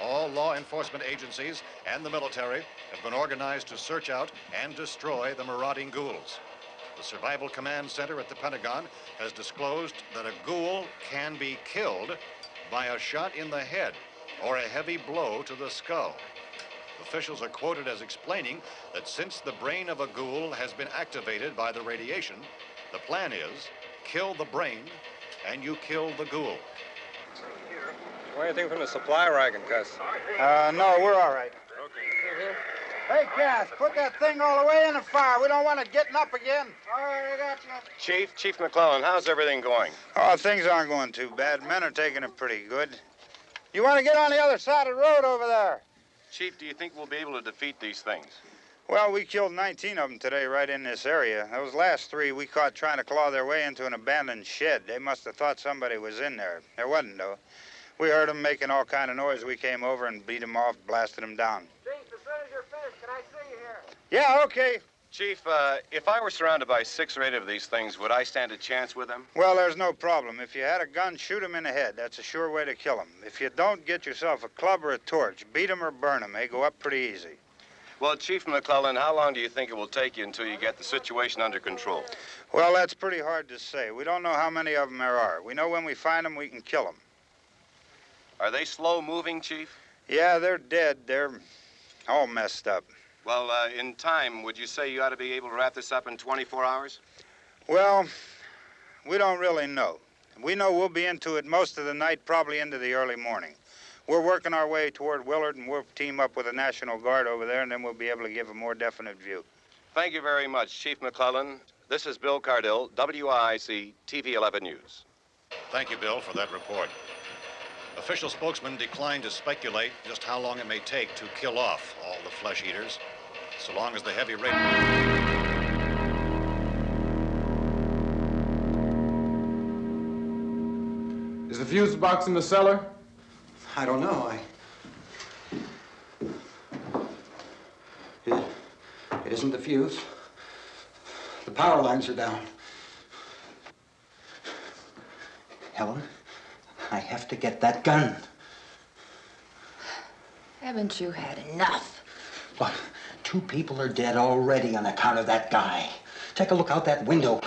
All law enforcement agencies and the military have been organized to search out and destroy the marauding ghouls. The Survival Command Center at the Pentagon has disclosed that a ghoul can be killed by a shot in the head or a heavy blow to the skull. Officials are quoted as explaining that since the brain of a ghoul has been activated by the radiation, the plan is kill the brain and you kill the ghoul. Anything from the supply wagon, Cuss? No, we're all right. Hey, Cass, put that thing all the way in the fire. We don't want it getting up again. All right, I got you. Chief McClellan, how's everything going? Oh, things aren't going too bad. Men are taking it pretty good. You want to get on the other side of the road over there? Chief, do you think we'll be able to defeat these things? Well, we killed 19 of them today right in this area. Those last 3 we caught trying to claw their way into an abandoned shed. They must have thought somebody was in there. There wasn't, though. We heard them making all kind of noise. We came over and beat them off, blasted them down. Chief, as soon as you're finished, can I see you here? Yeah, okay. Chief, if I were surrounded by 6 or 8 of these things, would I stand a chance with them? Well, there's no problem. If you had a gun, shoot them in the head. That's a sure way to kill them. If you don't, get yourself a club or a torch. Beat them or burn them. They go up pretty easy. Well, Chief McClellan, how long do you think it will take you until you get the situation under control? Well, that's pretty hard to say. We don't know how many of them there are. We know when we find them, we can kill them. Are they slow-moving, Chief? Yeah, they're dead. They're all messed up. Well, in time, would you say you ought to be able to wrap this up in 24 hours? Well, we don't really know. We know we'll be into it most of the night, probably into the early morning. We're working our way toward Willard, and we'll team up with the National Guard over there, and then we'll be able to give a more definite view. Thank you very much, Chief McClellan. This is Bill Cardill, WIC TV 11 News. Thank you, Bill, for that report. Official spokesmen declined to speculate just how long it may take to kill off all the flesh eaters, so long as the heavy rate... Is the fuse box in the cellar? I don't know. It isn't the fuse. The power lines are down. Helen, I have to get that gun. Haven't you had enough? Look, 2 people are dead already on account of that guy. Take a look out that window.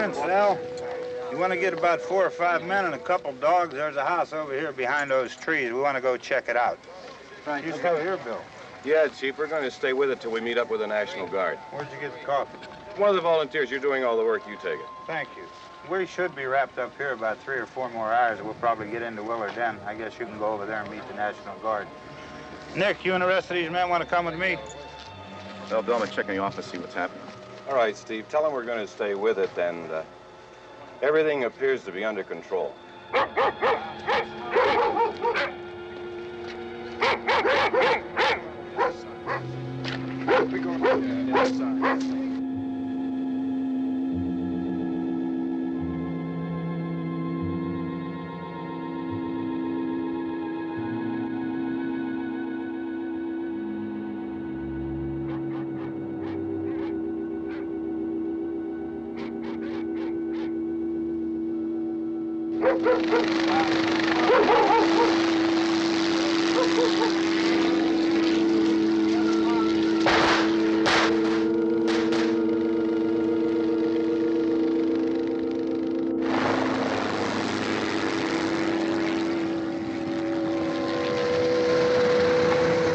Vince, Al. You want to get about 4 or 5 men and a couple dogs? There's a house over here behind those trees. We want to go check it out. Right. You still here, Bill? Yeah, Chief, we're going to stay with it till we meet up with the National Guard. Where'd you get the coffee? One of the volunteers, you're doing all the work, you take it. Thank you. We should be wrapped up here about 3 or 4 more hours. We'll probably get into Willard Den. I guess you can go over there and meet the National Guard. Nick, you and the rest of these men want to come with me? Well, Bill, I'm going to check in the office, see what's happening. All right, Steve, tell them we're going to stay with it, and everything appears to be under control.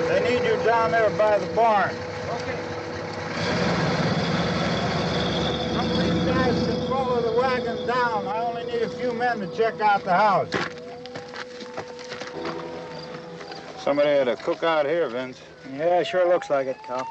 They need you down there by the barn. Okay. Some of these guys can follow the wagon down. I only need a few men to check out the house. Somebody had a cookout here, Vince. Yeah, sure looks like it, Cal.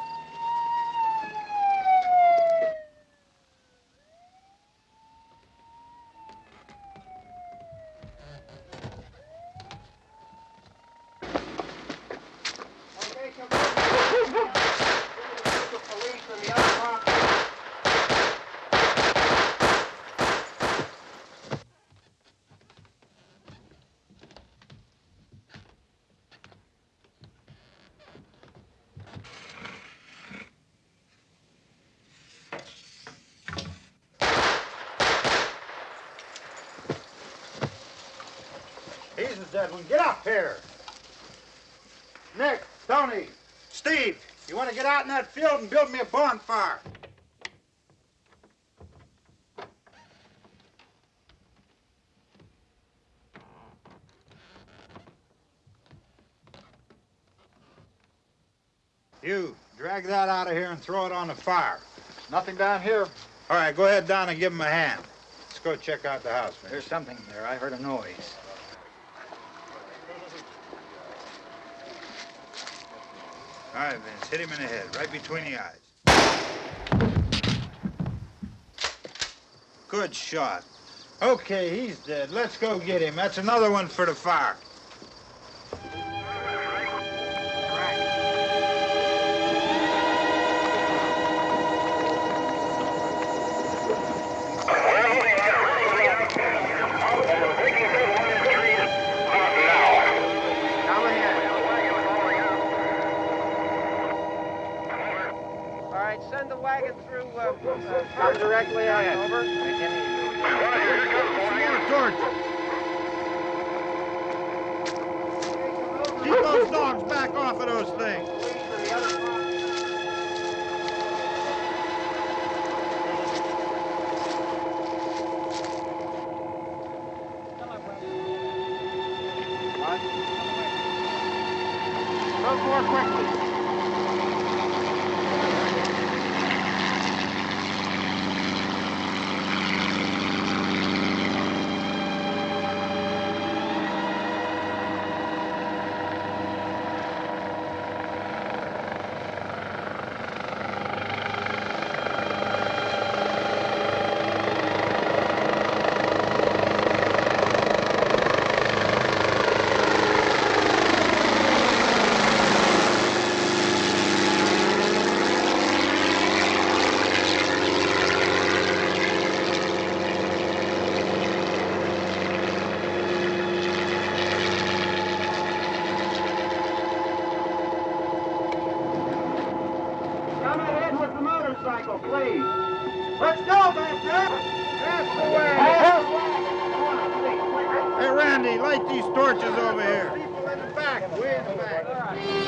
He's the dead one. Get up here. Nick, Tony, Steve, you want to get out in that field and build me a bonfire? You, drag that out of here and throw it on the fire. Nothing down here. All right, go ahead down and give him a hand. Let's go check out the house, Vince. There's something there. I heard a noise. All right, Vince, hit him in the head, right between the eyes. Good shot. Okay, he's dead. Let's go get him. That's another one for the fire. Send the wagon through, come directly ahead. Over. Some more torches. Keep those dogs back off of those things. Move more quickly. Please. Let's go, Master. That's the way. Hey, Randy, light these torches over here. People in the back, way in the back.